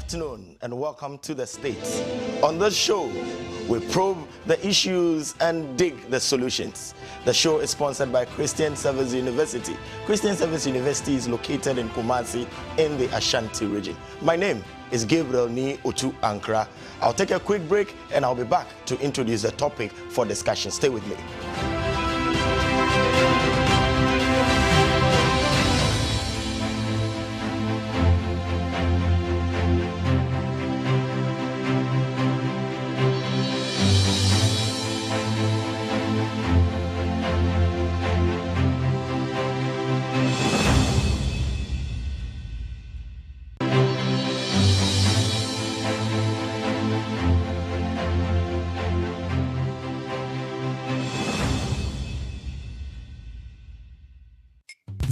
afternoon and welcome to the States. On this show, we probe the issues and dig the solutions. The show is sponsored by 𝗟𝗓𝗩𝗘 University. 𝗟𝗓𝗩𝗘 University is located in Kumasi in the Ashanti region. My name is 𝗟𝗓𝗩𝗘. I'll take a quick break and I'll be back to introduce the topic for discussion. Stay with me.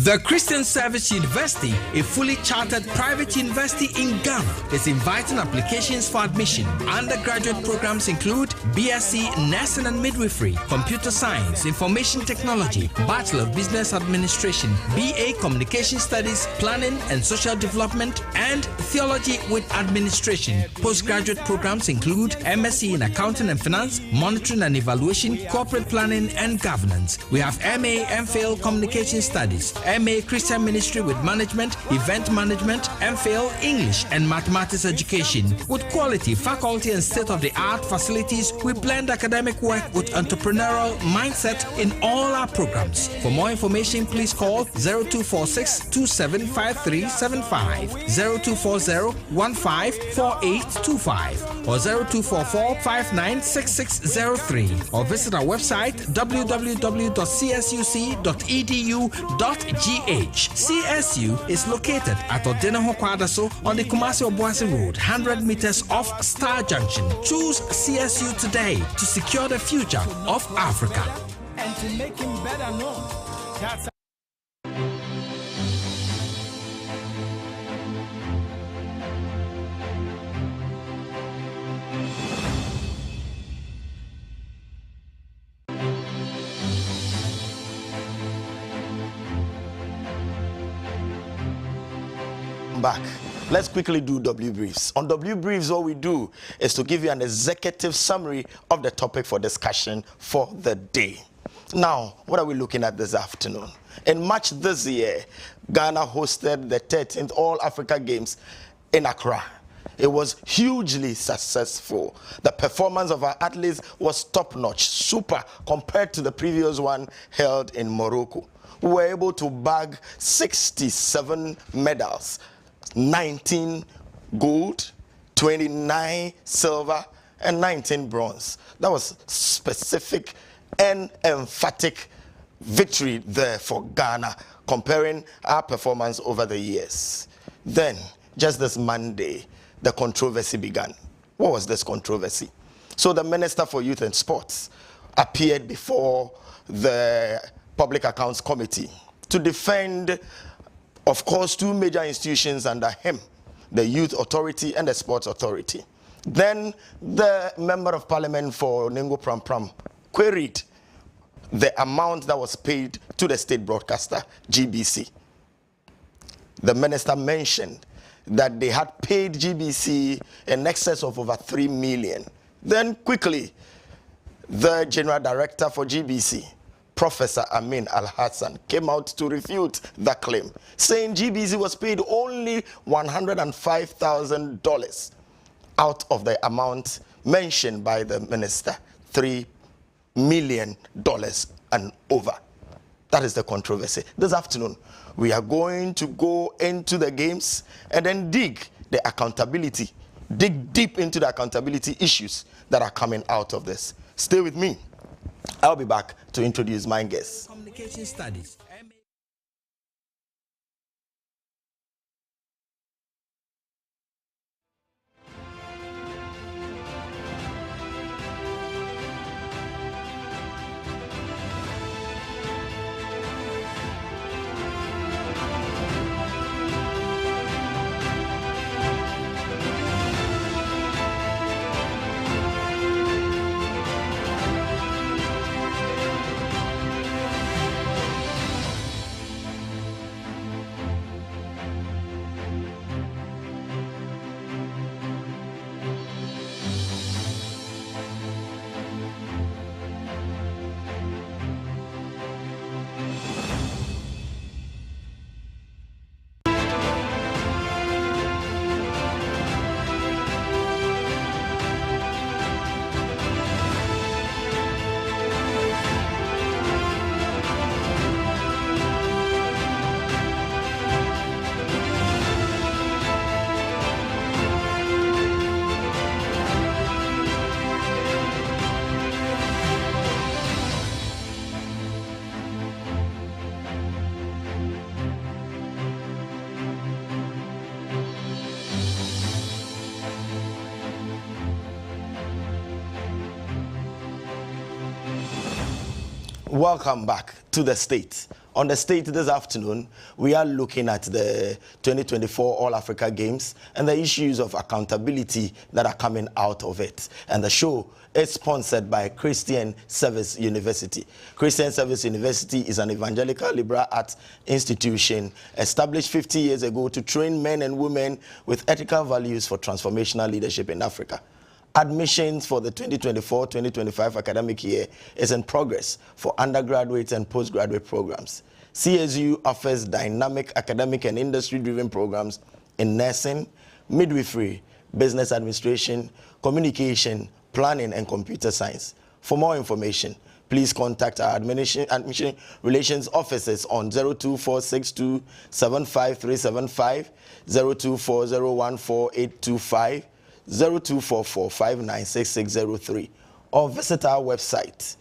The Christian Service University, a fully chartered private university in Ghana, is inviting applications for admission. Undergraduate programs include BSc Nursing and Midwifery, Computer Science, Information Technology, Bachelor of Business Administration, BA Communication Studies, Planning and Social Development, and Theology with Administration. Postgraduate programs include MSc in Accounting and Finance, Monitoring and Evaluation, Corporate Planning and Governance. We have MA MPhil Communication Studies, MA Christian Ministry with Management, Event Management, MPhil English and Mathematics Education. With quality, faculty and state-of-the-art facilities, we blend academic work with entrepreneurial mindset in all our programs. For more information, please call 0246-275375, 0240-154825, or 0244-596603, or visit our website www.csuc.edu.gh. CSU is located at Odenaho Kwadaso on the Kumasi-Obuasi Road, 100 meters off Star Junction. Choose CSU today to secure the future of Africa. And to make him better known. That's back. Let's quickly do W briefs. On W briefs, what we do is to give you an executive summary of the topic for discussion for the day. Now, what are we looking at this afternoon? In March this year, Ghana hosted the 13th All Africa Games in Accra. It was hugely successful. The performance of our athletes was top-notch, super compared to the previous one held in Morocco. We were able to bag 67 medals. 19 gold, 29 silver, and 19 bronze. That was specific and emphatic victory there for Ghana, comparing our performance over the years. Then, just this Monday, the controversy began. What was this controversy? So the Minister for Youth and Sports appeared before the Public Accounts Committee to defend, of course, two major institutions under him, the Youth Authority and the Sports Authority. Then the Member of Parliament for 𝗟𝗓𝗏 queried the amount that was paid to the state broadcaster, GBC. The minister mentioned that they had paid GBC in excess of over 3 million. Then quickly, the General Director for GBC, Professor Amin Al-Hassan, came out to refute that claim, saying GBC was paid only $105,000 out of the amount mentioned by the minister, $3 million and over. That is the controversy. This afternoon, we are going to go into the games and then dig the accountability, dig deep into the accountability issues that are coming out of this. Stay with me. I'll be back to introduce my guests. Communication Studies. Welcome back to the State. On the State this afternoon, we are looking at the 2024 All-Africa Games and the issues of accountability that are coming out of it. And the show is sponsored by Christian Service University. Christian Service University is an evangelical liberal arts institution established 50 years ago to train men and women with ethical values for transformational leadership in Africa. Admissions for the 2024-2025 academic year is in progress for undergraduate and postgraduate programs. CSU offers dynamic academic and industry-driven programs in nursing, midwifery, business administration, communication, planning, and computer science. For more information, please contact our admission relations officers on 02462753755, 024014825, 0244596603, or visit our website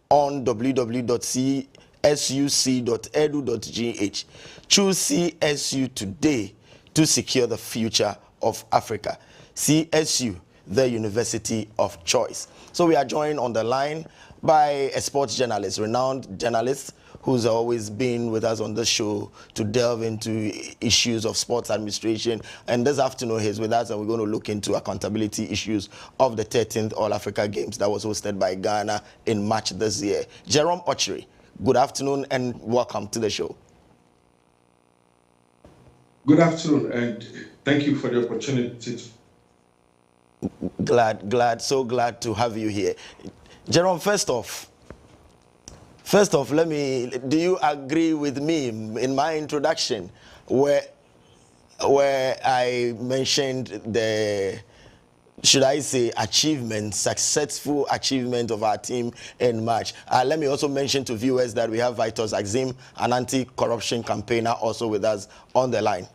on www.csuc.edu.gh. Choose CSU today to secure the future of Africa. CSU, the university of choice. So we are joined on the line by a sports journalist, renowned journalist, who's always been with us on this show to delve into issues of sports administration. And this afternoon he's with us and we're going to look into accountability issues of the 13th All-Africa Games that was hosted by Ghana in March this year. 𝗟𝗓𝗏𝗃, good afternoon and welcome to the show. Good afternoon and thank you for the opportunity. So glad to have you here. 𝗟𝗓𝗏, First off, do you agree with me in my introduction where I mentioned the, should I say, successful achievement of our team in March? Let me also mention to viewers that we have 𝗧𝗵𝗲𝗃, an anti-corruption campaigner, also with us on the line.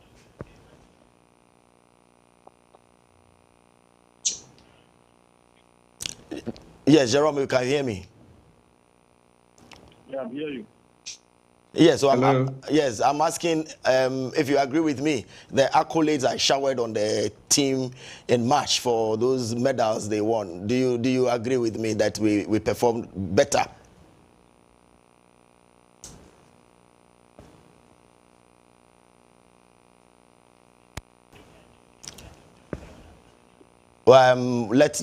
Yes, 𝗟𝗏𝗏, you can hear me? Yeah, I hear you. Yes, so I'm asking if you agree with me. The accolades I showered on the team in March for those medals they won. Do you agree with me that we performed better? Let's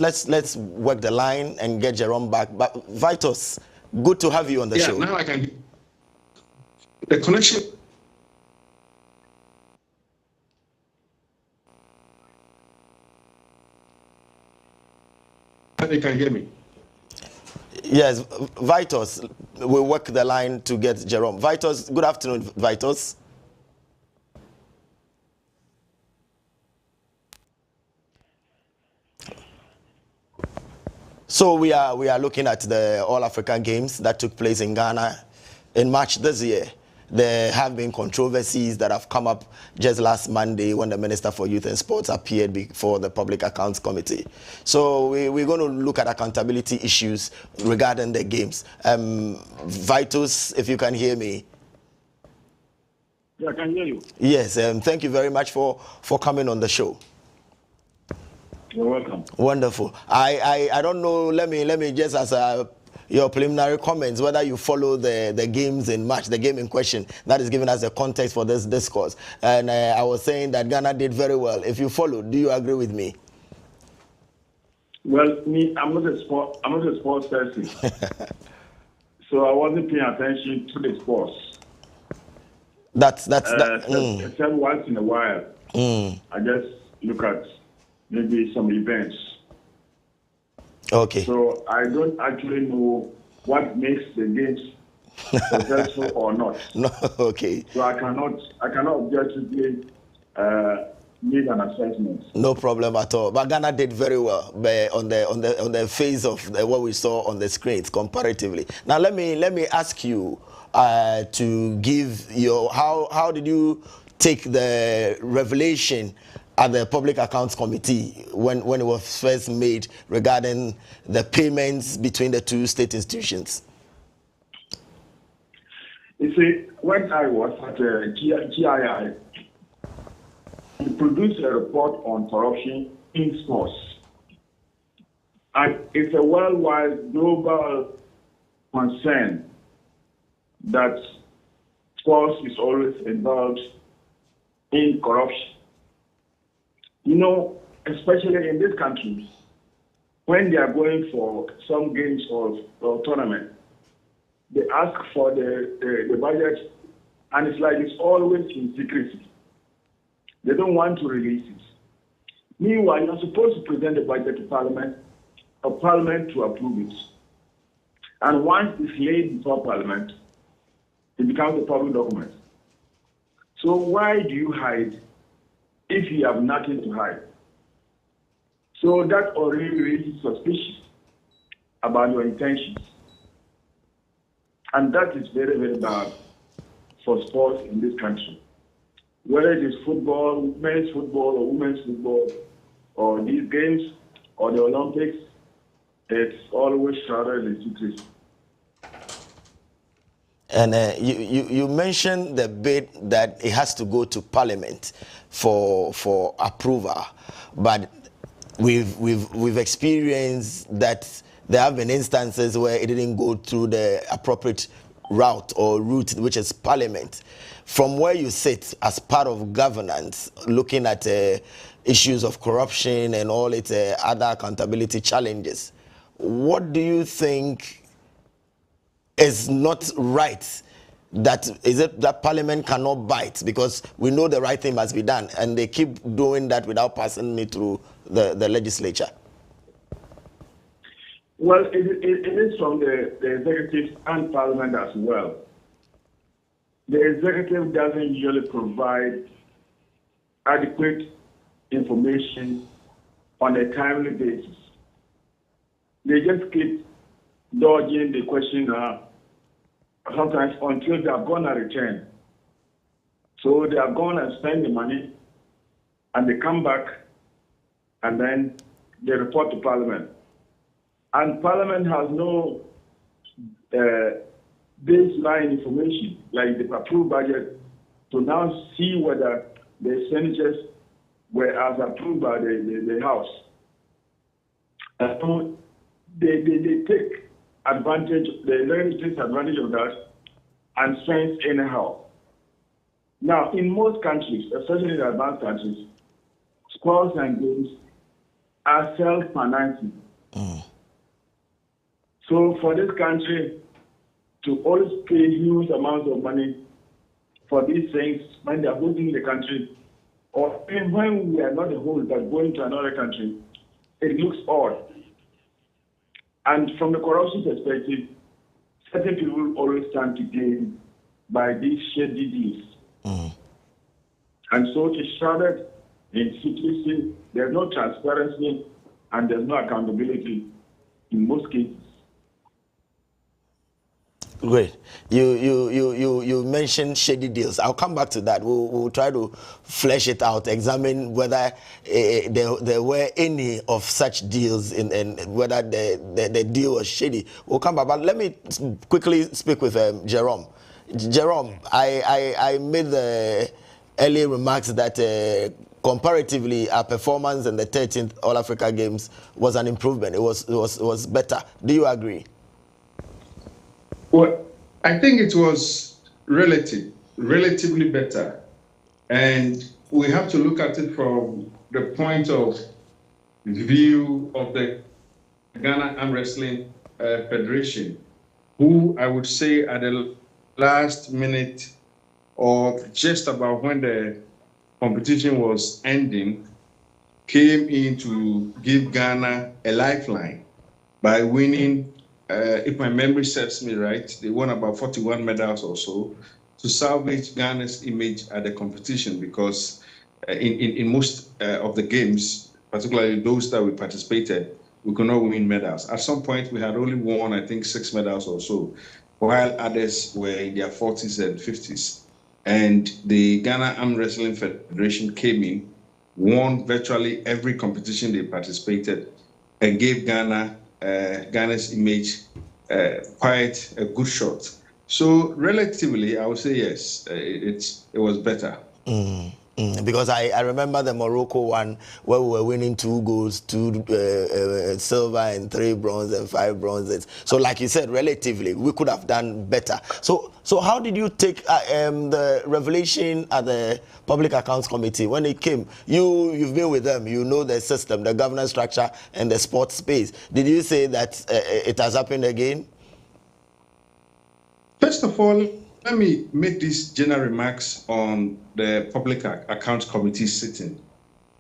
work the line and get 𝗟𝗏𝗏 back. But 𝗧𝗏𝗏𝗃, good to have you on the show. Yeah, now I can. The connection. You can hear me. Yes, 𝗧𝗏𝗏𝗃, we'll work the line to get 𝗟𝗏𝗏. 𝗧𝗏𝗏𝗃, good afternoon, 𝗧𝗏𝗏𝗃. So we are looking at the All-African Games that took place in Ghana in March this year. There have been controversies that have come up just last Monday when the Minister for Youth and Sports appeared before the Public Accounts Committee. So we're going to look at accountability issues regarding the games. 𝗧𝗏𝗏𝗃, if you can hear me. Yeah, I can hear you. Yes, thank you very much for coming on the show. You're welcome. Wonderful. I don't know, let me just as your preliminary comments, whether you follow the games in March, the game in question that is giving us the context for this discourse. And I was saying that Ghana did very well. If you follow, do you agree with me? Well, I'm not a sports person. So I wasn't paying attention to the sports. Except once in a while. I just look at maybe some events. Okay. So I don't actually know what makes the games successful or not. No, okay. So I cannot objectively make an assessment. No problem at all. But Ghana did very well on the face of what we saw on the screens comparatively. Now let me ask you to give your how did you take the revelation at the Public Accounts Committee when it was first made regarding the payments between the two state institutions? You see, when I was at GII, we produced a report on corruption in sports. And it's a worldwide global concern that sports is always involved in corruption. You know, especially in this country, when they are going for some games or tournament, they ask for the budget, and it's like it's always in secrecy. They don't want to release it. Meanwhile, you're supposed to present the budget to Parliament, for Parliament to approve it. And once it's laid before Parliament, it becomes a public document. So why do you hide if you have nothing to hide? So that already raises suspicion about your intentions. And that is very, very bad for sports in this country. Whether it is football, men's football or women's football, or these games, or the Olympics, it's always shrouded in secrecy. And you mentioned the bit that it has to go to Parliament for approval, but we've experienced that there have been instances where it didn't go through the appropriate route, which is Parliament. From where you sit as part of governance, looking at issues of corruption and all its other accountability challenges, what do you think is not right? Is it that Parliament cannot bite? Because we know the right thing must be done, and they keep doing that without passing it through the legislature. Well, it is from the executive and Parliament as well. The executive doesn't usually provide adequate information on a timely basis. They just keep dodging the question sometimes until they have gone and returned. So they have gone and spent the money, and they come back, and then they report to Parliament. And Parliament has no baseline information, like the approved budget, to now see whether the expenditures were as approved by the House. So they take advantage, the legislature takes advantage of that and spends anyhow. Now, in most countries, especially the advanced countries, sports and games are self-financing. So for this country to always pay huge amounts of money for these things when they are holding the country, or even when we are not a whole but going to another country, it looks odd. And from the corruption perspective, certain people always stand to gain by these shady deals. And so it's shrouded in secrecy. There's no transparency and there's no accountability in most cases. Great. You mentioned shady deals. I'll come back to that. We'll try to flesh it out, examine whether there were any of such deals and whether the deal was shady. We'll come back. But let me quickly speak with J-Rom. J-Rom, I made the earlier remarks that comparatively our performance in the 13th All Africa Games was an improvement. It was better. Do you agree? Well, I think it was relatively better. And we have to look at it from the point of view of the Ghana Arm Wrestling Federation, who I would say at the last minute or just about when the competition was ending, came in to give Ghana a lifeline by winning. If my memory serves me right, they won about 41 medals or so to salvage Ghana's image at the competition, because in most of the games, particularly those that we participated, we could not win medals. At some point, we had only won, I think, 6 medals or so, while others were in their 40s and 50s. And the Ghana Arm Wrestling Federation came in, won virtually every competition they participated, and gave Ghana's image quite a good shot. So relatively, I would say yes, it was better. Because I remember the Morocco one where we were winning 2 golds, 2 silver and 3 bronze and 5 bronzes. So like you said, relatively, we could have done better. So how did you take the revelation at the Public Accounts Committee when it came? You've been with them, you know the system, the governance structure and the sports space. Did you say that it has happened again? First of all, let me make these general remarks on the Public Accounts Committee sitting.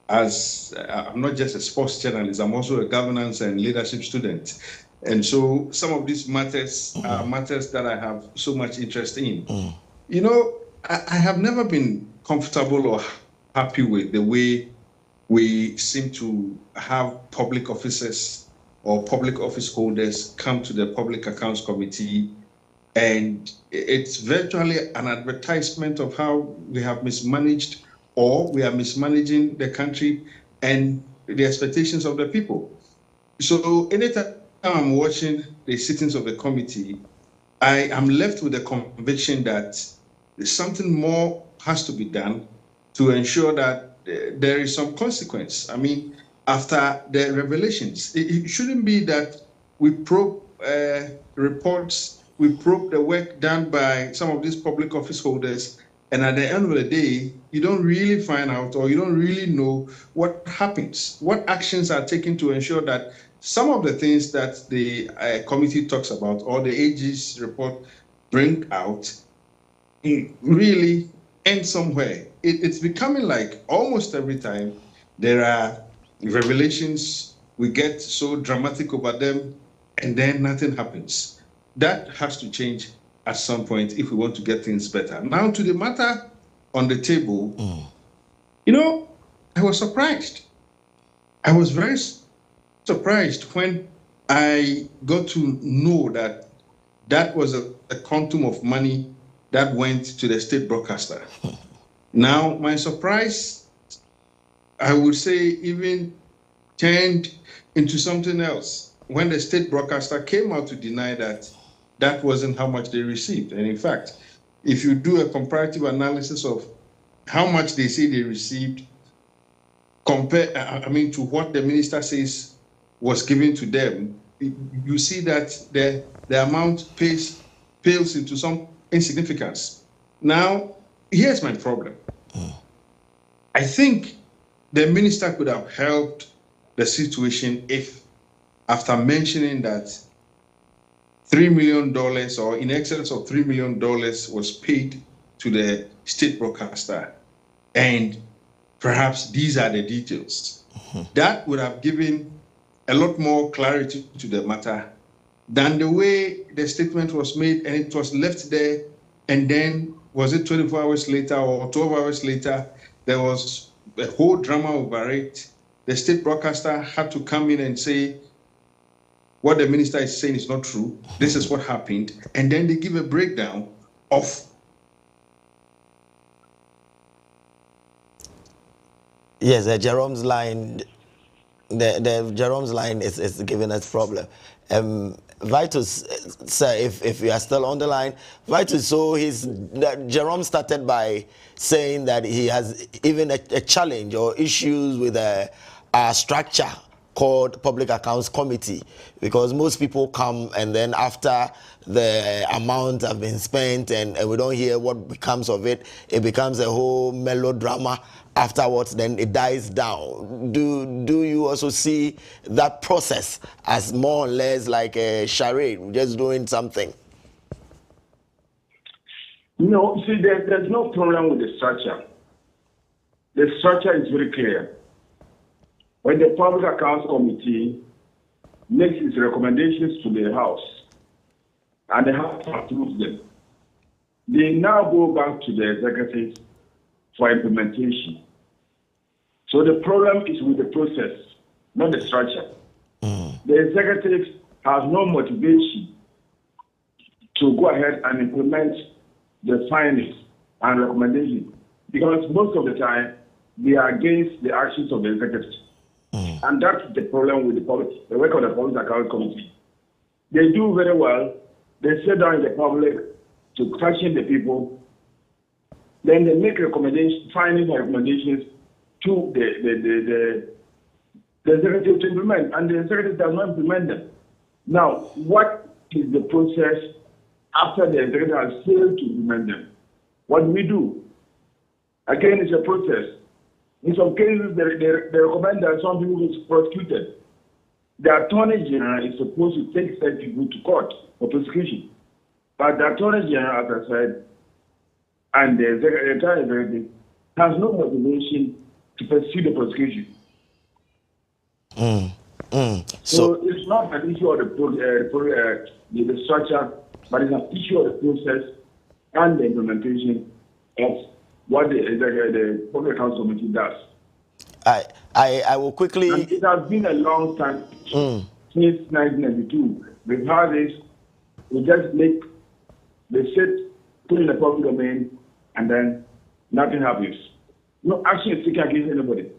As I'm not just a sports journalist, I'm also a governance and leadership student. And so some of these matters are matters that I have so much interest in. You know, I have never been comfortable or happy with the way we seem to have public officers or public office holders come to the Public Accounts Committee, and it's virtually an advertisement of how we have mismanaged or we are mismanaging the country and the expectations of the people. So anytime I'm watching the sittings of the committee, I am left with the conviction that something more has to be done to ensure that there is some consequence. I mean, after the revelations, it shouldn't be that we probe reports, we probe the work done by some of these public office holders, and at the end of the day, you don't really find out or you don't really know what happens, what actions are taken to ensure that some of the things that the committee talks about or the AG's report bring out really end somewhere. It's becoming like almost every time there are revelations, we get so dramatic about them, and then nothing happens. That has to change at some point if we want to get things better. Now to the matter on the table, you know, I was surprised. I was very surprised when I got to know that that was a quantum of money that went to the state broadcaster. Now, my surprise, I would say, even turned into something else when the state broadcaster came out to deny that that wasn't how much they received. And in fact, if you do a comparative analysis of how much they say they received, to what the minister says was given to them, you see that the amount pales into some insignificance. Now, here's my problem. I think the minister could have helped the situation if, after mentioning that $3 million or in excess of $3 million was paid to the state broadcaster, and perhaps these are the details, that would have given a lot more clarity to the matter than the way the statement was made and it was left there, and then was it 24 hours later or 12 hours later, there was a whole drama over it. The state broadcaster had to come in and say, what the minister is saying is not true. This is what happened. And then they give a breakdown of yes, Jerome's line. The Jerome's line is giving us problem. Vitus, sir, if you are still on the line, Vitus. So Jerome started by saying that he has even a challenge or issues with a structure called Public Accounts Committee, because most people come and then after the amount have been spent and we don't hear what becomes of it, it becomes a whole melodrama. Afterwards, then it dies down. Do you also see that process as more or less like a charade, just doing something? No, see, there's no problem with the structure. The structure is very clear. When the Public Accounts Committee makes its recommendations to the House, and the House approves them, they now go back to the executive for implementation. So the problem is with the process, not the structure. The executive has no motivation to go ahead and implement the findings and recommendations, because most of the time they are against the actions of the executive. And that's the problem with the work of the Public Accounts Committee. They do very well. They sit down in the public to question the people, Then they make recommendations, findings and recommendations to the executive to implement, and the executive does not implement them. Now, what is the process after the executive has failed to implement them? What do we do? Again, it's a process. In some cases, they recommend that some people be prosecuted. The Attorney General is supposed to take such people to court for prosecution. But the Attorney General, as I said, and the entire executive has no motivation to pursue the prosecution. So it's not an issue of the structure, but it's an issue of the process and the implementation of what the Public Accounts Committee does. I will quickly. And it has been a long time since 1992. We've had this. We just make the sit, put in the public domain, and then nothing happens. No action is taken against anybody.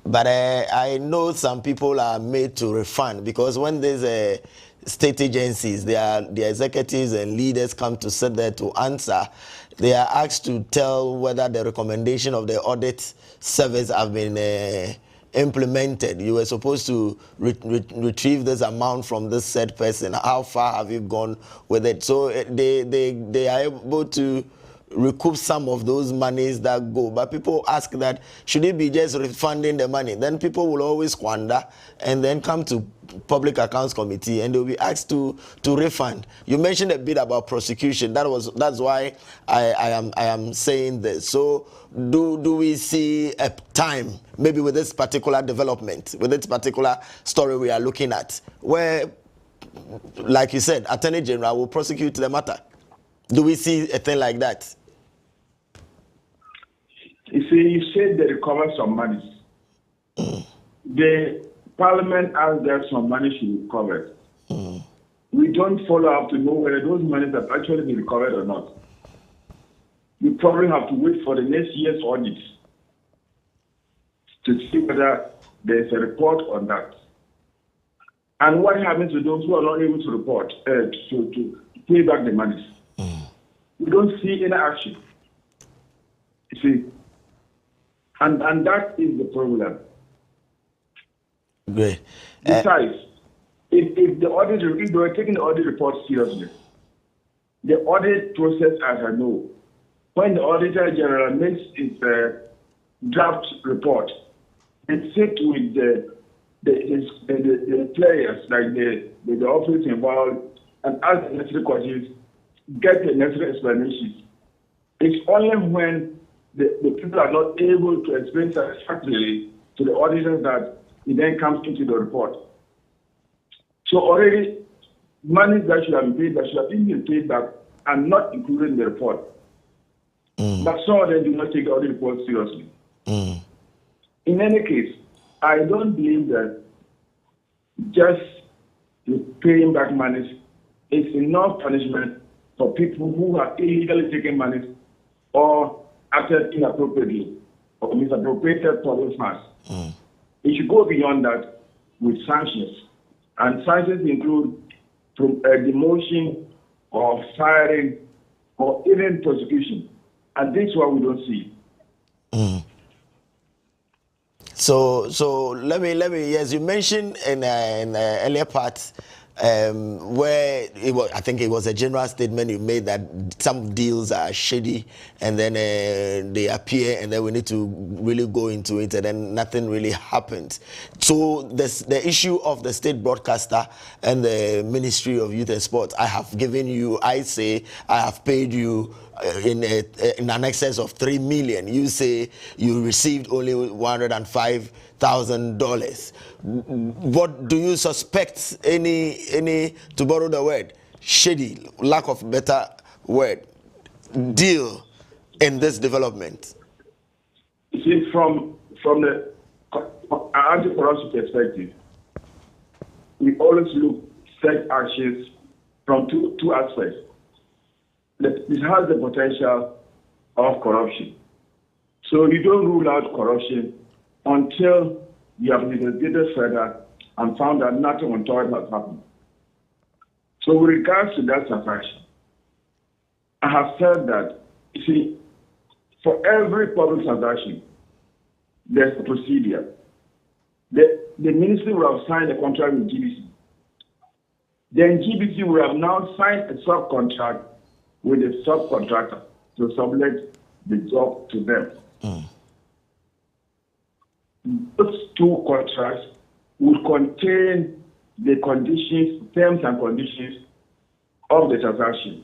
But I know some people are made to refund, because when there's state agencies, the executives and leaders come to sit there to answer, they are asked to tell whether the recommendation of the audit service have been implemented. You were supposed to retrieve this amount from this said person. How far have you gone with it? So they are able to recoup some of those monies that go. But people ask that, should it be just refunding the money? Then people will always squander and then come to Public Accounts Committee and they'll be asked to refund. You mentioned a bit about prosecution. That's why I am saying this. So do we see a time, maybe with this particular development, with this particular story we are looking at, where, like you said, Attorney General will prosecute the matter? Do we see a thing like that? You see, you said they recover some money. The Parliament asked that some money should be recovered. We don't follow up to know whether those monies have actually been recovered or not. You probably have to wait for the next year's audit to see whether there's a report on that. And what happens to those who are not able to report, to pay back the monies? We don't see any action. You see? And that is the problem. Great. Besides, if they were taking the audit report seriously, the audit process, as I know, when the Auditor General makes its draft report, it sits with the players, like the office involved, and ask the necessary questions, get the necessary explanations. It's only when the people are not able to explain satisfactorily to the auditors that it then comes into the report. So already, money that should have been paid, that should have been paid back, are not included in the report. But some of them do not take the audit report seriously. In any case, I don't believe that just paying back money is enough punishment for people who have illegally taken money or acted inappropriately or misappropriated public funds. It should go beyond that with sanctions. And sanctions include demotion or firing or even prosecution. And this is what we don't see. So let me yes, you mentioned in earlier part where it was, I think it was a general statement you made that some deals are shady and then they appear and then we need to really go into it and then nothing really happens. So the issue of the state broadcaster and the Ministry of Youth and Sports, I have given you, I say I have paid you in an excess of 3 million. You say you received only $105,000. What do you suspect? Any to borrow the word, shady, lack of better word, deal in this development? You see, from the anti-corruption perspective, we always look at actions from two aspects. It has the potential of corruption. So you don't rule out corruption until you have investigated further and found that nothing untoward has happened. So with regards to that transaction, I have said that, you see, for every public transaction, there's a procedure. The ministry will have signed a contract with GBC. Then GBC will have now signed a subcontract with a subcontractor to sublet the job to them. Those two contracts will contain the conditions, terms and conditions of the transaction,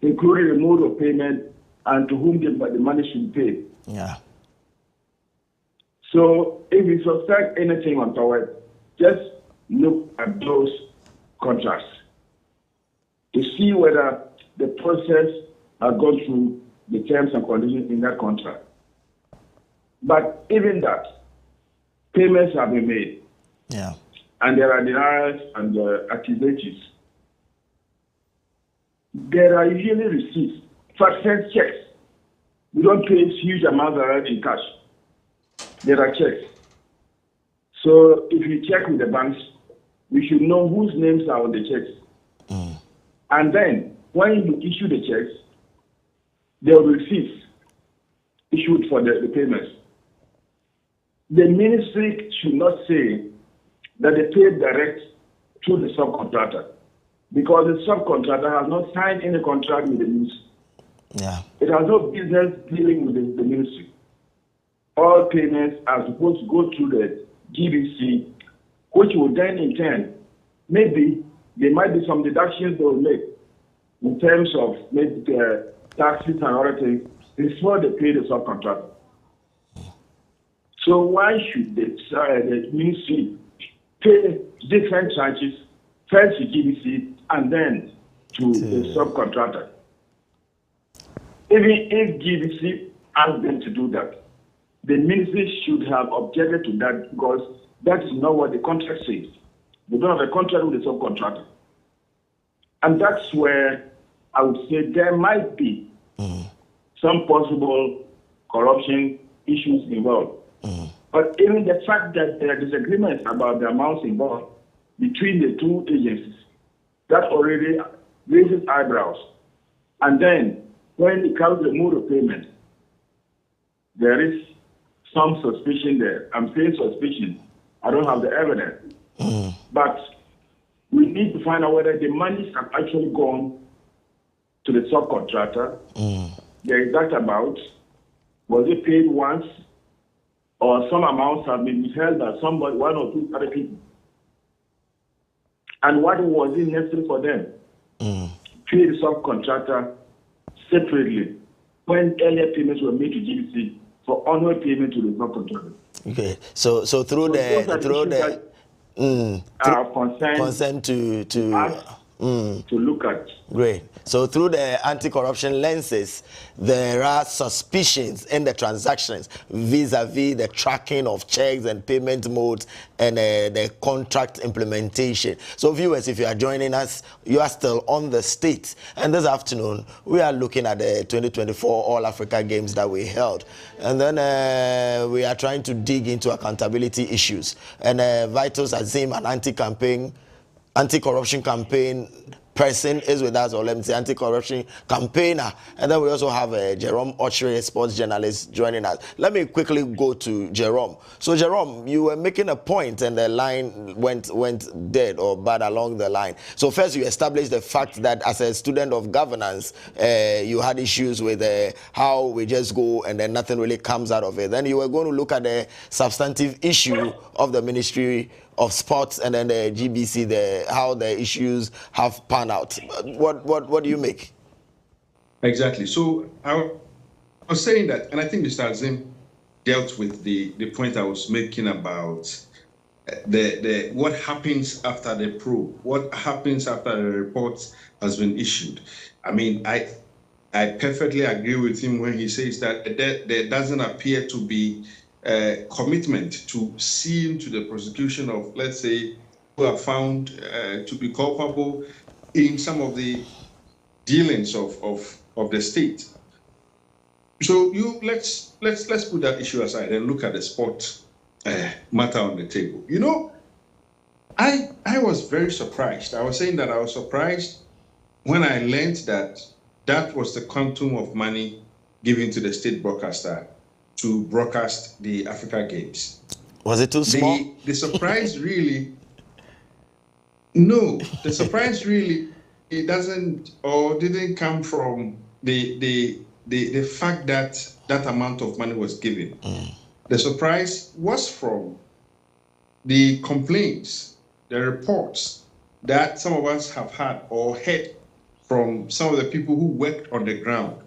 including the mode of payment and to whom the money should be paid. Yeah. So if you suspect anything untoward, just look at those contracts to see whether the process has gone through the terms and conditions in that contract. But even that, payments have been made. Yeah. And there are denials and accusations. There are usually receipts, fractional checks. We don't pay huge amounts in cash. There are checks. So if you check with the banks, we should know whose names are on the checks. And then when you issue the checks, there will be receipts issued for the payments. The ministry should not say that they paid direct to the subcontractor, because the subcontractor has not signed any contract with the ministry. Yeah. It has no business dealing with the ministry. All payments are supposed to go through the GBC, which will then in turn, maybe there might be some deductions they will make in terms of maybe the taxes and other things before they pay the subcontractor. So why should the ministry pay different charges, first to GBC and then to the subcontractor? Even if GBC asked them to do that, the ministry should have objected to that, because that is not what the contract says. They don't have a contract with the subcontractor. And that's where I would say there might be some possible corruption issues involved. But even the fact that there are disagreements about the amounts involved between the two agencies, that already raises eyebrows. And then when it comes to the mode of payment, there is some suspicion there. I'm saying suspicion. I don't have the evidence. But we need to find out whether the monies have actually gone to the subcontractor. The exact amount. Was it paid once? Or some amounts have been withheld by somebody, one or two other people? And what was it necessary for them to pay the subcontractor separately when earlier payments were made to GBC for onward payment to the subcontractor? Okay, so through the consent to look at. Great. So through the anti-corruption lenses, there are suspicions in the transactions vis-a-vis the tracking of checks and payment modes and the contract implementation. So viewers, if you are joining us, you are still on the state. And this afternoon, we are looking at the 2024 All Africa Games that we held. And then we are trying to dig into accountability issues. And 𝗧𝗵𝗘𝗬𝗓, an anti-corruption campaign person is with us, or let me say anti-corruption campaigner. And then we also have 𝗟𝗓𝗃𝗓𝗓, sports journalist, joining us. Let me quickly go to Jerome. So Jerome, you were making a point and the line went dead or bad along the line. So first you established the fact that as a student of governance, you had issues with how we just go and then nothing really comes out of it. Then you were going to look at the substantive issue of the Ministry of Sports and then the GBC, how the issues have panned out. What do you make? Exactly. So I was saying that, and I think Mr. Azim dealt with the point I was making about the what happens after the probe, what happens after the report has been issued. I mean, I perfectly agree with him when he says that there doesn't appear to be commitment to see into the prosecution of, let's say, who are found to be culpable in some of the dealings of the state. So let's put that issue aside and look at the sport matter on the table. You know, I was very surprised. I was saying that I was surprised when I learned that that was the quantum of money given to the state broadcaster to broadcast the Africa Games. Was it too small? The surprise really, no, the surprise really, it doesn't or didn't come from the fact that that amount of money was given. The surprise was from the complaints, the reports that some of us have had or heard from some of the people who worked on the ground,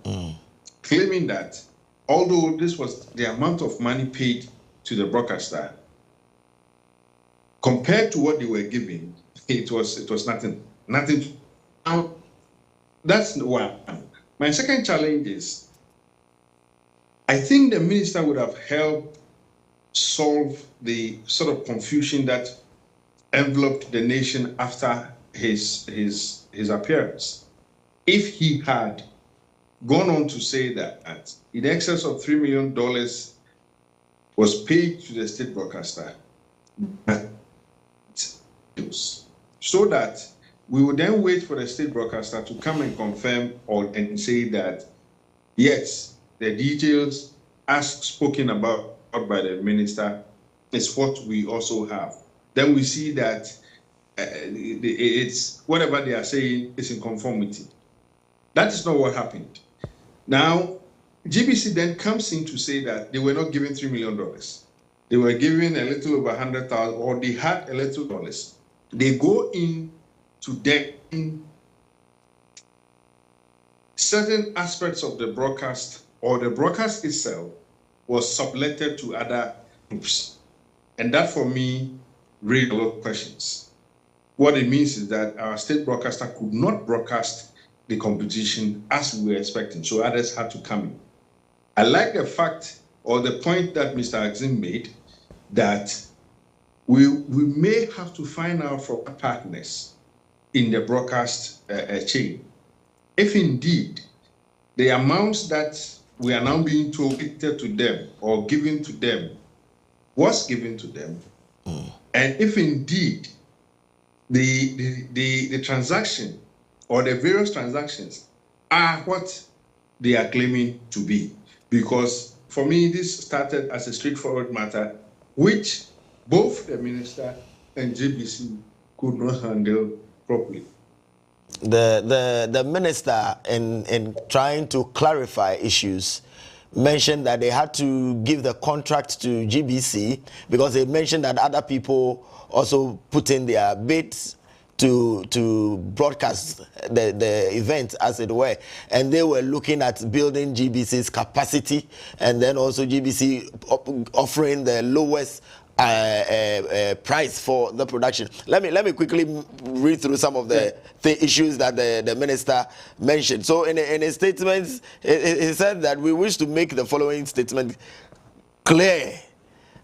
claiming that although this was the amount of money paid to the broadcaster, compared to what they were giving, it was nothing. Now, that's one. My second challenge is, I think the minister would have helped solve the sort of confusion that enveloped the nation after his appearance. If he had gone on to say that in excess of $3 million was paid to the state broadcaster, so that we would then wait for the state broadcaster to come and confirm and say that, yes, the details as spoken about by the minister is what we also have. Then we see that it's whatever they are saying is in conformity. That is not what happened. Now, GBC then comes in to say that they were not given $3 million. They were given a little over 100,000, or they had a little dollars. They go in to then certain aspects of the broadcast, or the broadcast itself was subletted to other groups. And that, for me, raised a lot of questions. What it means is that our state broadcaster could not broadcast the competition as we were expecting, so others had to come in. I like the fact, or the point that Mr. 𝗟𝗓𝗓 made, that we may have to find out from partners in the broadcast chain if indeed the amounts that we are now being told to them or given to them was given to them, and if indeed the transaction or the various transactions are what they are claiming to be. Because for me, this started as a straightforward matter, which both the minister and GBC could not handle properly. The minister, in trying to clarify issues, mentioned that they had to give the contract to GBC because they mentioned that other people also put in their bids to broadcast the event, as it were, and they were looking at building GBC's capacity, and then also GBC offering the lowest price for the production. Let me quickly read through some of the issues that the minister mentioned. So in his statements, he said that we wish to make the following statement clear.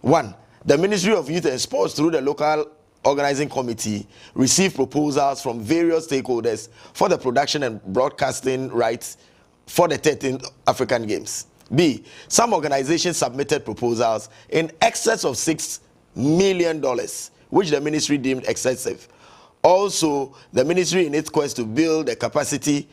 One, the Ministry of Youth and Sports, through the local organizing committee, received proposals from various stakeholders for the production and broadcasting rights for the 13th African Games. B, some organizations submitted proposals in excess of $6 million, which the ministry deemed excessive. Also, the ministry, in its quest to build the capacity,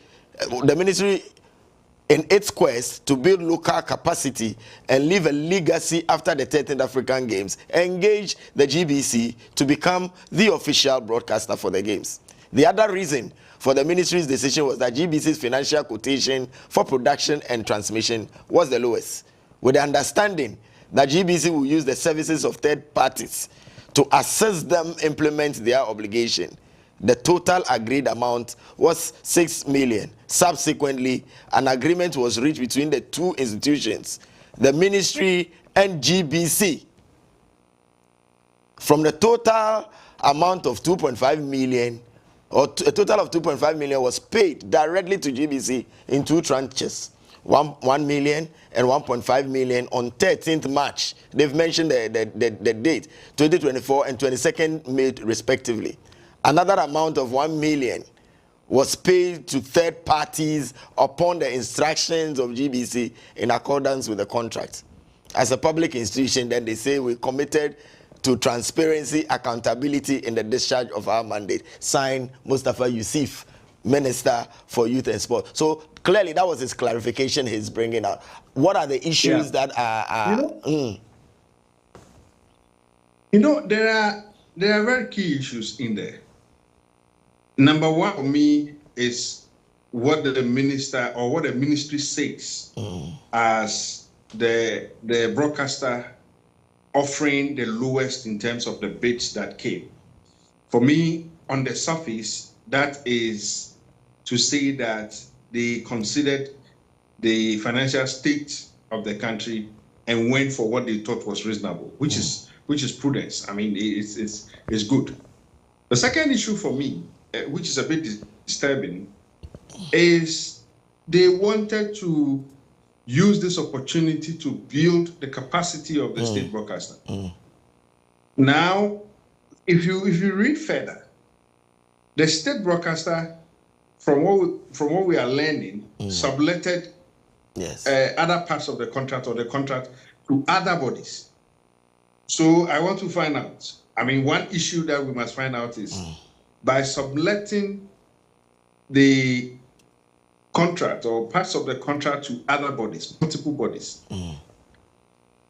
local capacity and leave a legacy after the 13th African Games, engaged the GBC to become the official broadcaster for the Games. The other reason for the ministry's decision was that GBC's financial quotation for production and transmission was the lowest, with the understanding that GBC will use the services of third parties to assist them implement their obligation. The total agreed amount was $6 million. Subsequently, an agreement was reached between the two institutions, the ministry and GBC. From the total amount of $2.5 million, or a total of $2.5 million was paid directly to GBC in two tranches, $1 million and $1.5 million on 13th March. They've mentioned the date, 2024 and 22nd May respectively. Another amount of $1 million was paid to third parties upon the instructions of GBC in accordance with the contract. As a public institution, then they say we committed to transparency, accountability in the discharge of our mandate. Signed, Mustafa Yusuf, Minister for Youth and Sport. So clearly that was his clarification he's bringing out. What are the issues that are... There are very key issues in there. Number one for me is what the minister or what the ministry says as the broadcaster offering the lowest in terms of the bids that came. For me, on the surface, that is to say that they considered the financial state of the country and went for what they thought was reasonable, which is prudence. I mean, it's good. The second issue for me, which is a bit disturbing, is they wanted to use this opportunity to build the capacity of the state broadcaster. Now, if you read further, the state broadcaster, from what we are learning, subletted other parts of the contract or the contract to other bodies. So I want to find out. I mean, one issue that we must find out is by subletting the contract or parts of the contract to other bodies, multiple bodies,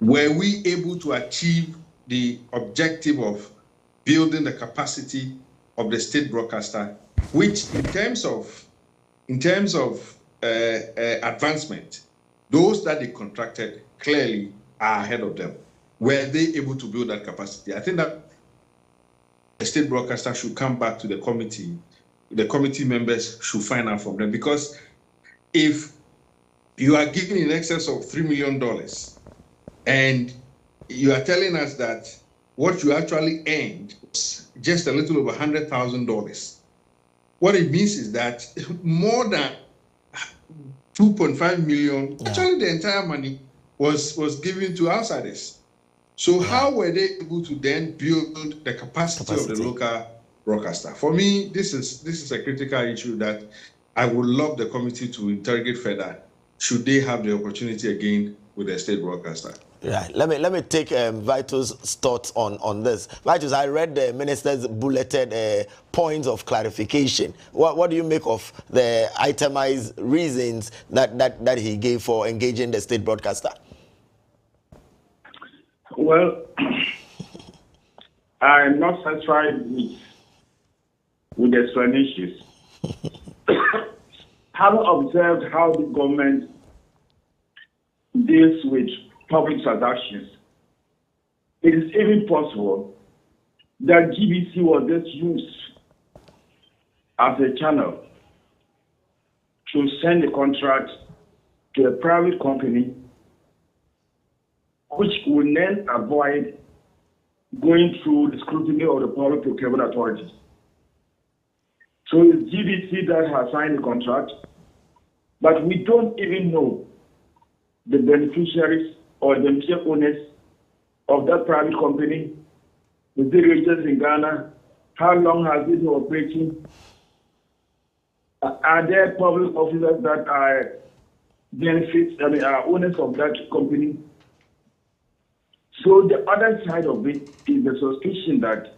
were we able to achieve the objective of building the capacity of the state broadcaster, which in terms of advancement, those that they contracted clearly are ahead of them. Were they able to build that capacity? I think that the state broadcaster should come back to the committee. The committee members should find out from them, because if you are giving in excess of $3 million and you are telling us that what you actually earned was just a little over $100,000, what it means is that more than 2.5 million, actually the entire money was given to outsiders. So how were they able to then build the capacity of the local broadcaster? For me, this is a critical issue that I would love the committee to interrogate further, should they have the opportunity again with the state broadcaster. Right. Let me take Vital's thoughts on this. Vital, I read the minister's bulleted points of clarification. What do you make of the itemized reasons that he gave for engaging the state broadcaster? Well, I'm not satisfied with the explanations. Having observed how the government deals with public transactions, it is even possible that GBC was just used as a channel to send a contract to a private company, which will then avoid going through the scrutiny of the Public Procurement Authority. So it's GBC that has signed the contract, but we don't even know the beneficiaries or the owners of that private company. Is it registered in Ghana? How long has it been operating? Are there public officers that are are owners of that company? So the other side of it is the suspicion that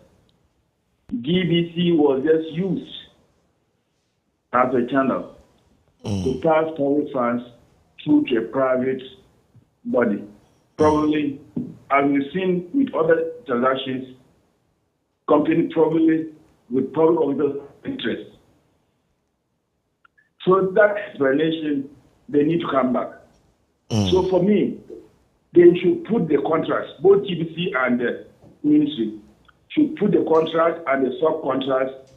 GBC was just used as a channel to pass public funds through to a private body. Probably, as we've seen with other transactions, company probably with public officers' interest. So that explanation, they need to come back. So for me, they should put the contracts, both GBC and the ministry, should put the contract and the subcontracts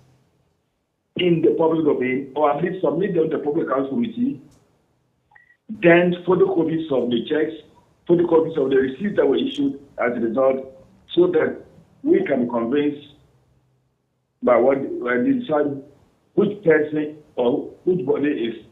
in the public domain, or at least submit them to the Public Accounts Committee, then photocopies of the checks, photocopies of the receipts that were issued as a result, so that we can be convinced by what they decide which person or which body is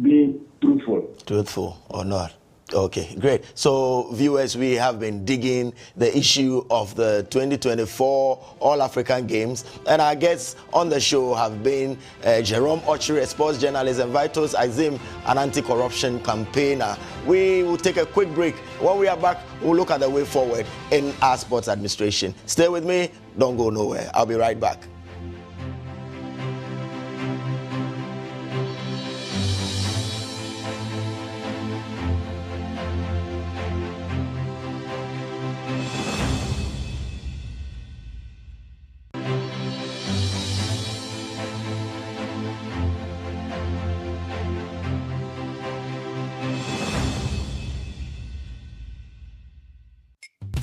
being truthful or not. Okay, great. So, viewers, we have been digging the issue of the 2024 All-African Games, and our guests on the show have been 𝗟𝗓𝗃𝗓, a sports journalist, and Vital's 𝗧𝗵𝗲𝗘, an anti-corruption campaigner. We will take a quick break. When we are back, we'll look at the way forward in our sports administration. Stay with me. Don't go nowhere. I'll be right back.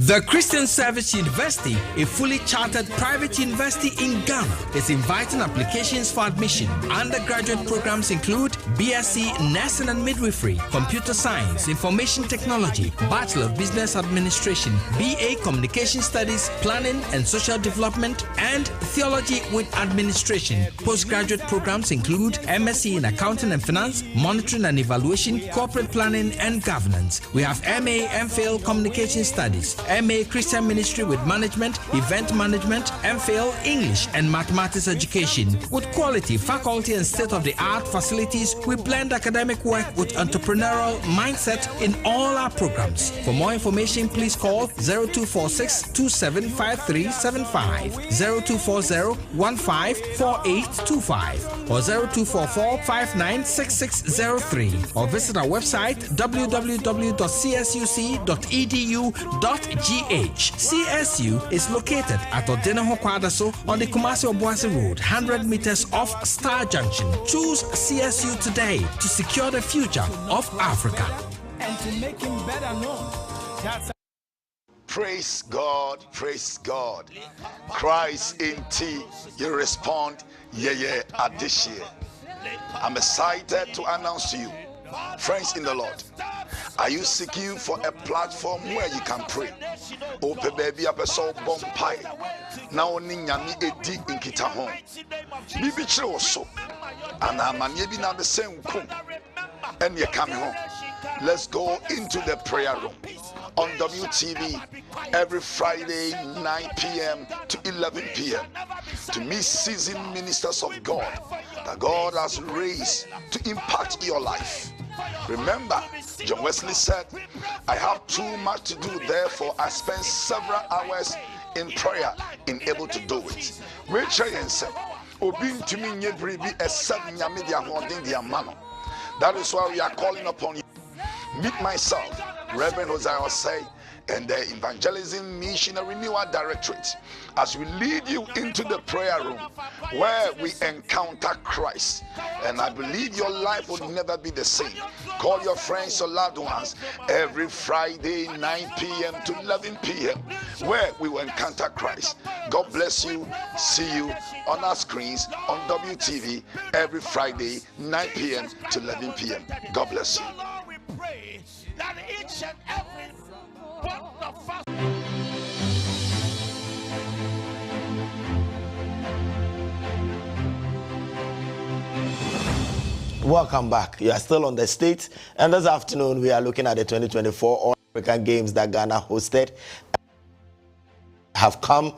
The Christian Service University, a fully chartered private university in Ghana, is inviting applications for admission. Undergraduate programs include BSc Nursing and Midwifery, Computer Science, Information Technology, Bachelor of Business Administration, BA Communication Studies, Planning and Social Development, and Theology with Administration. Postgraduate programs include MSc in Accounting and Finance, Monitoring and Evaluation, Corporate Planning and Governance. We have MA MPhil Communication Studies, MA Christian Ministry with Management, Event Management, MPhil English and Mathematics Education. With quality, faculty and state-of-the-art facilities, we blend academic work with entrepreneurial mindset in all our programs. For more information, please call 0246-275375, 0240-154825, or 0244-596603, or visit our website www.csuc.edu.gh. CSU is located at Odenaho Kwadaso on the Kumasi-Obuasi Road, 100 meters off Star Junction. Choose CSU today to secure the future of Africa. And to make him better known. Praise God, praise God. Christ in tea, you respond, yeah, addition. I'm excited to announce to you, friends in the Lord, are you seeking for a platform where you can pray? Open baby up a soul bompire. Now ninyami edi in kitahon. Bibi chiro so. And I'm now the same kum. And you're coming home. Let's go into the prayer room on WTV every Friday 9 p.m. to 11 p.m. to meet seasoned ministers of God that God has raised to impact your life. Remember, John Wesley said, I have too much to do, therefore I spend several hours in prayer in able to do it. That is why we are calling upon you. Meet myself, Reverend Hosea Osei, and the Evangelism Mission Renewal Directorate as we lead you into the prayer room where we encounter Christ. And I believe your life will never be the same. Call your friends or loved ones every Friday 9 p.m. to 11 p.m. where we will encounter Christ. God bless you. See you on our screens on WTV every Friday 9 p.m. to 11 p.m. God bless you. That each and every one of us. Welcome back. You are still on the state, and this afternoon we are looking at the 2024 All African Games that Ghana hosted. Have come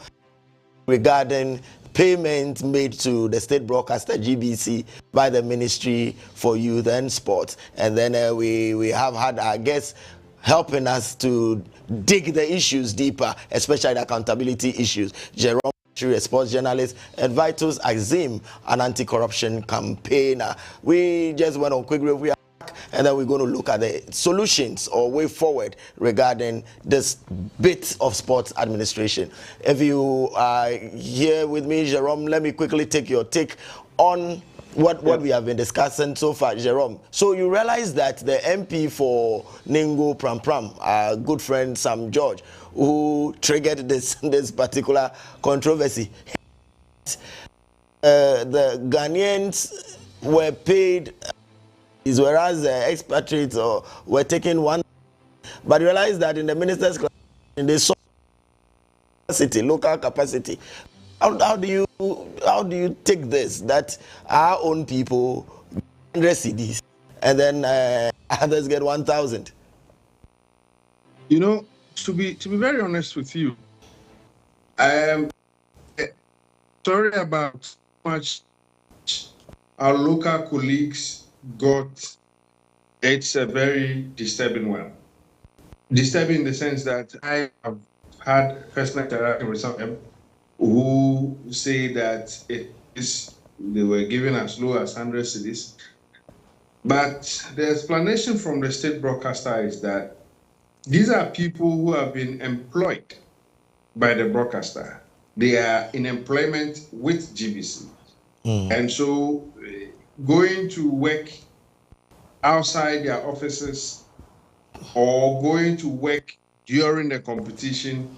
regarding payment made to the state broadcaster GBC by the Ministry for Youth and Sports, and then we have had our guests helping us to dig the issues deeper, especially the accountability issues. 𝗟𝗓𝗓, a sports journalist, and Vitus Azim, an anti-corruption campaigner. We just went on quick review, and then we're going to look at the solutions or way forward regarding this bit of sports administration. If you are here with me, 𝗟𝗓𝗓, let me quickly take your take on what we have been discussing so far, 𝗟𝗓𝗓. So you realize that the MP for Ningo Pram Pram, our good friend Sam George, who triggered this particular controversy, the Ghanaians were paid, whereas the expatriates were taking one, but realized that in the minister's class, they saw capacity, local capacity. How do you take this, that our own people get 100 cedis and then others get 1,000? You know, to be very honest with you, I am sorry about how much our local colleagues got. It's a very disturbing one. Disturbing in the sense that I have had personal interaction with some of them who say that they were given as low as 100 cedis. But the explanation from the state broadcaster is that these are people who have been employed by the broadcaster. They are in employment with GBC. And so going to work outside their offices or going to work during the competition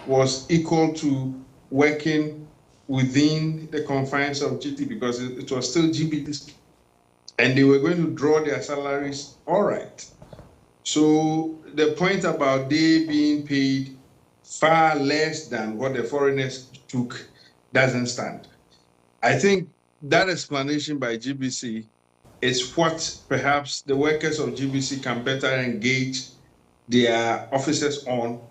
was equal to working within the confines of GT, because it was still GBT, and they were going to draw their salaries all right. So the point about they being paid far less than what the foreigners took doesn't stand. I think that explanation by GBC is what perhaps the workers of GBC can better engage their officers on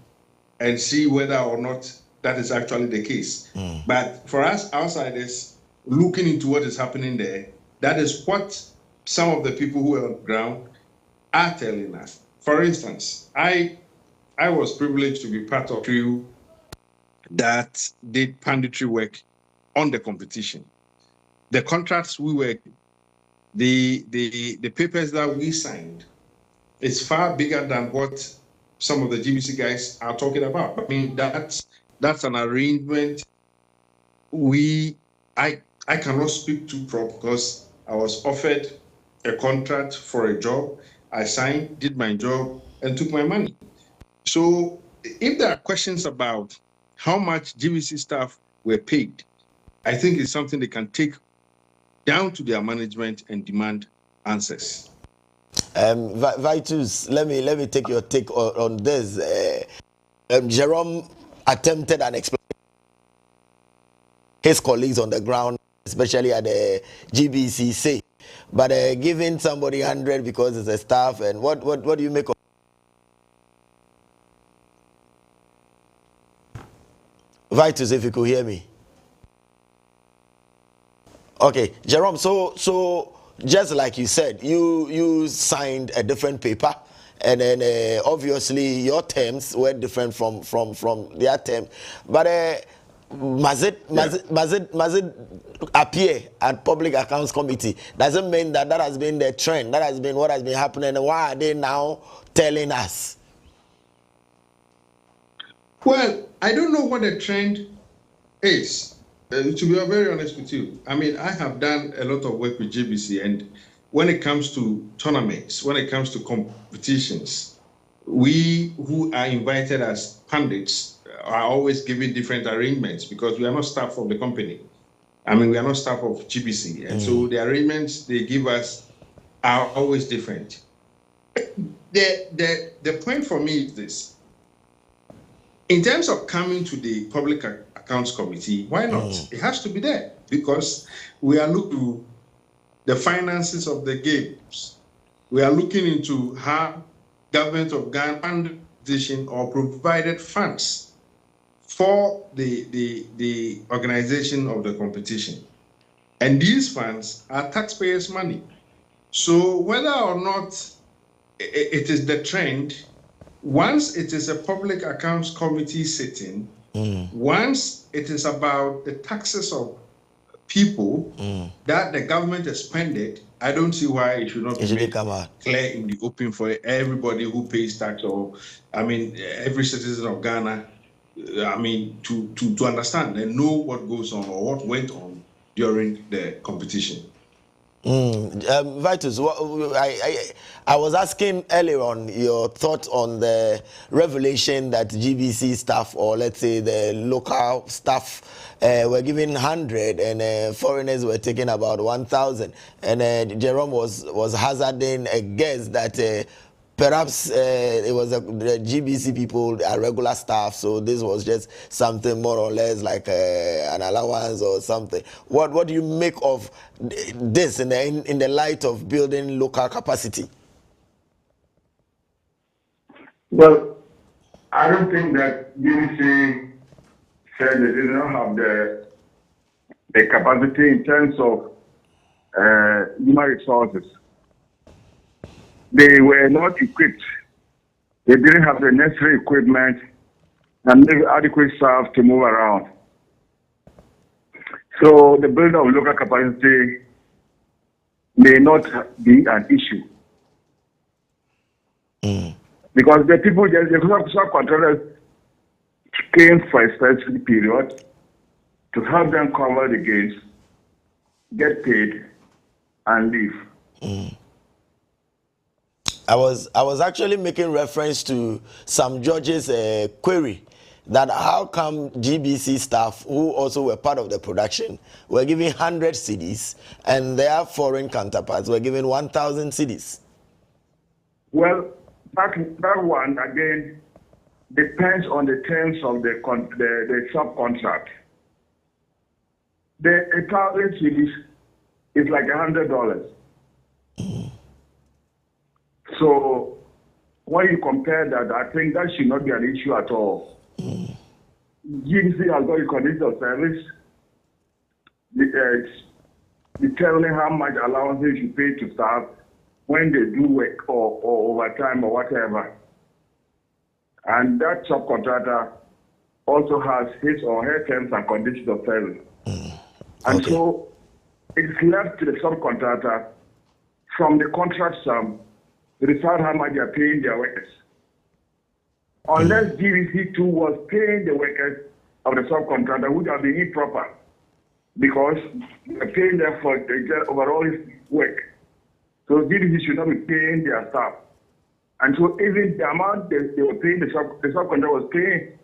and see whether or not that is actually the case. But for us outsiders looking into what is happening there, that is what some of the people who are on the ground are telling us. For instance, I was privileged to be part of a crew that did panditry work on the competition. The contracts we were, the papers that we signed, it's far bigger than what some of the GBC guys are talking about. I mean, that's an arrangement I cannot speak to because I was offered a contract for a job. I signed, did my job, and took my money. So if there are questions about how much GBC staff were paid, I think it's something they can take down to their management and demand answers. Vitus, let me take your take on this. 𝗟𝗓𝗓𝗃 attempted an explanation. His colleagues on the ground, especially at the GBC, say, but giving somebody 100 because it's a staff, and what do you make of? Vitus, if you could hear me. Okay, 𝗟𝗓𝗓, so just like you said, you signed a different paper, and then obviously your terms were different from their terms. But must it appear at Public Accounts Committee? Doesn't mean that has been the trend. That has been what has been happening. And why are they now telling us? Well, I don't know what the trend is. To be very honest with you, I mean, I have done a lot of work with GBC, and when it comes to tournaments, when it comes to competitions, we who are invited as pundits are always given different arrangements because we are not staff of the company. I mean, we are not staff of GBC, and so the arrangements they give us are always different. The point for me is this. In terms of coming to the Public Accounts Committee, why not? It has to be there because we are looking to the finances of the games. We are looking into how government of Ghana funded or provided funds for the organization of the competition. And these funds are taxpayers' money. So whether or not it is the trend, once it is a Public Accounts Committee sitting, once it is about the taxes of people that the government has spent, I don't see why it should not be made clear in the open for everybody who pays tax, or I mean every citizen of Ghana, I mean to understand and know what goes on or what went on during the competition. Vitus, I was asking earlier on your thoughts on the revelation that GBC staff, or let's say the local staff, were given 100 and foreigners were taking about 1,000, and 𝗟𝗓𝗓 was hazarding a guess that perhaps it was the GBC people are regular staff, so this was just something more or less like an allowance or something. What do you make of this in the light of building local capacity? Well, I don't think that GBC said they did not have the capacity in terms of human resources. They were not equipped. They didn't have the necessary equipment and adequate staff to move around. So the building of local capacity may not be an issue. Because the people, the subcontractors came for a specific period to help them cover the gates, get paid, and leave. I was actually making reference to some judges' query that how come GBC staff who also were part of the production were given 100 cedis and their foreign counterparts were given 1,000 cedis? Well, that one again depends on the terms of the subcontract. The 1,000 cedis is like $100. So when you compare that, I think that should not be an issue at all. GBC has got a condition of service, determining how much allowances you pay to staff when they do work or overtime or whatever. And that subcontractor also has his or her terms and conditions of service. And so it's left to the subcontractor from the contract sum to decide how much they are paying their workers. Unless GBC too was paying the workers of the subcontractor, which have been improper because they're paying them for the overall work. So GBC should not be paying their staff. And so even the amount they were paying, the subcontractor was paying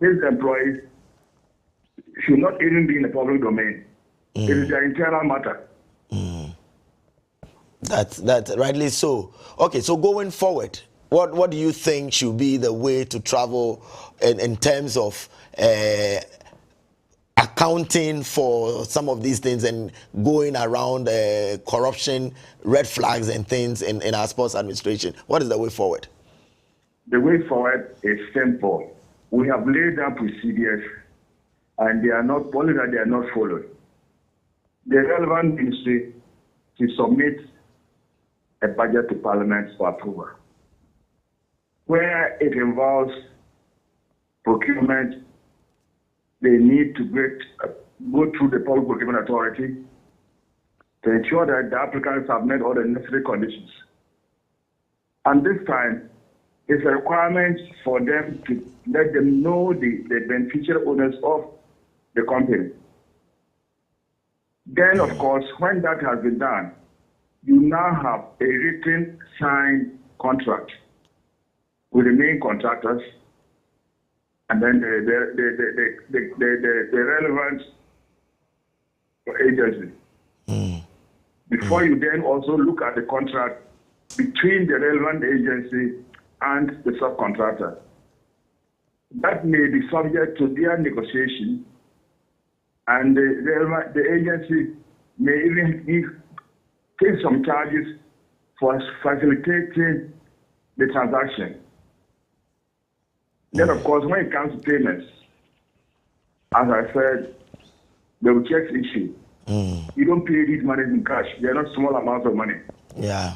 his employees should not even be in the public domain. It is their internal matter. That's rightly so. Okay, so going forward, what do you think should be the way to travel in terms of accounting for some of these things and going around corruption, red flags and things in our sports administration? What is the way forward? The way forward is simple. We have laid down procedures and they are not followed and they are not followed. The relevant ministry to submit a budget to Parliament for approval. Where it involves procurement, they need to go through the Public Procurement Authority to ensure that the applicants have met all the necessary conditions. And this time, it's a requirement for them to let them know the beneficial owners of the company. Then, of course, when that has been done, you now have a written signed contract with the main contractors and then the relevant agency. Before you then also look at the contract between the relevant agency and the subcontractor. That may be subject to their negotiation, and the agency may even take some charges for facilitating the transaction. Then, of course, when it comes to payments, as I said, there will checks issue. You don't pay these monies in cash. They are not small amounts of money. Yeah.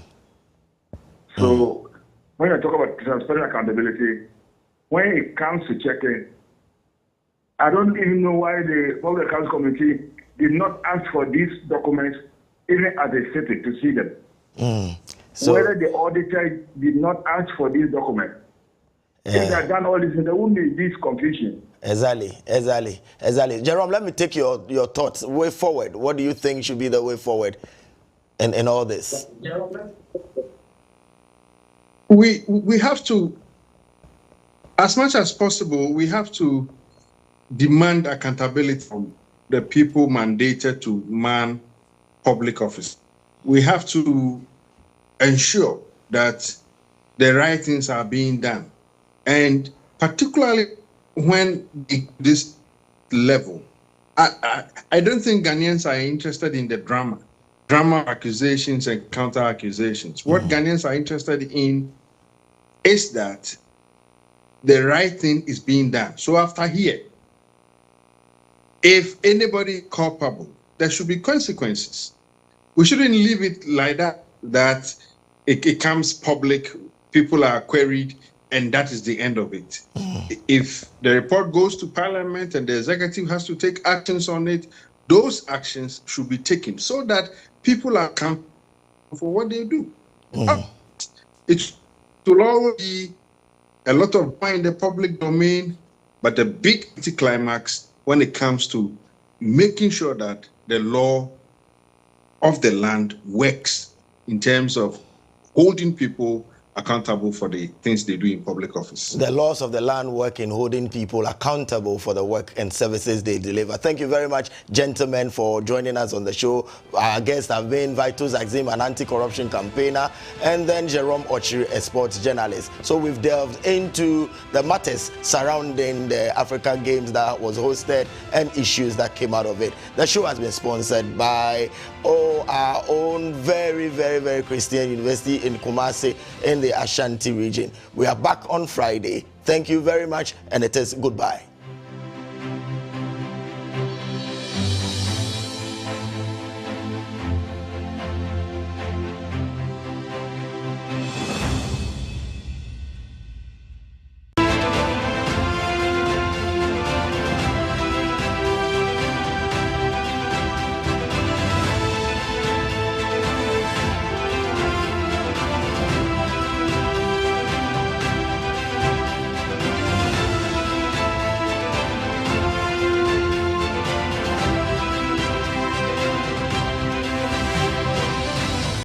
So when I talk about transparent accountability, when it comes to checking, I don't even know why the Public Accounts Committee did not ask for these documents even as a city to see them. So whether the auditor did not ask for these documents. If they had done all this, there wouldn't be this confusion. Exactly. J-Rom, let me take your thoughts. Way forward. What do you think should be the way forward in all this? We have to, as much as possible, we have to demand accountability from the people mandated to man public office. We have to ensure that the right things are being done. And particularly when this level, I don't think Ghanaians are interested in the drama accusations and counter accusations. What Ghanaians are interested in is that the right thing is being done. So after here, if anybody culpable, there should be consequences. We shouldn't leave it like that it comes public, people are queried, and that is the end of it. If the report goes to Parliament and the executive has to take actions on it, those actions should be taken so that people are accountable for what they do. It will always be a lot of fun in the public domain, but the big anticlimax when it comes to making sure that the law of the land works in terms of holding people accountable for the things they do in public office. The laws of the land work in holding people accountable for the work and services they deliver. Thank you very much, gentlemen, for joining us on the show. Our guests have been 𝗧𝗵𝗲𝗘, an anti-corruption campaigner, and then 𝗟𝗵𝗪𝗘, a sports journalist. So we've delved into the matters surrounding the Africa Games that was hosted and issues that came out of it. The show has been sponsored by our own very Christian University in Kumasi in the Ashanti region. We are back on Friday. Thank you very much, and it is goodbye.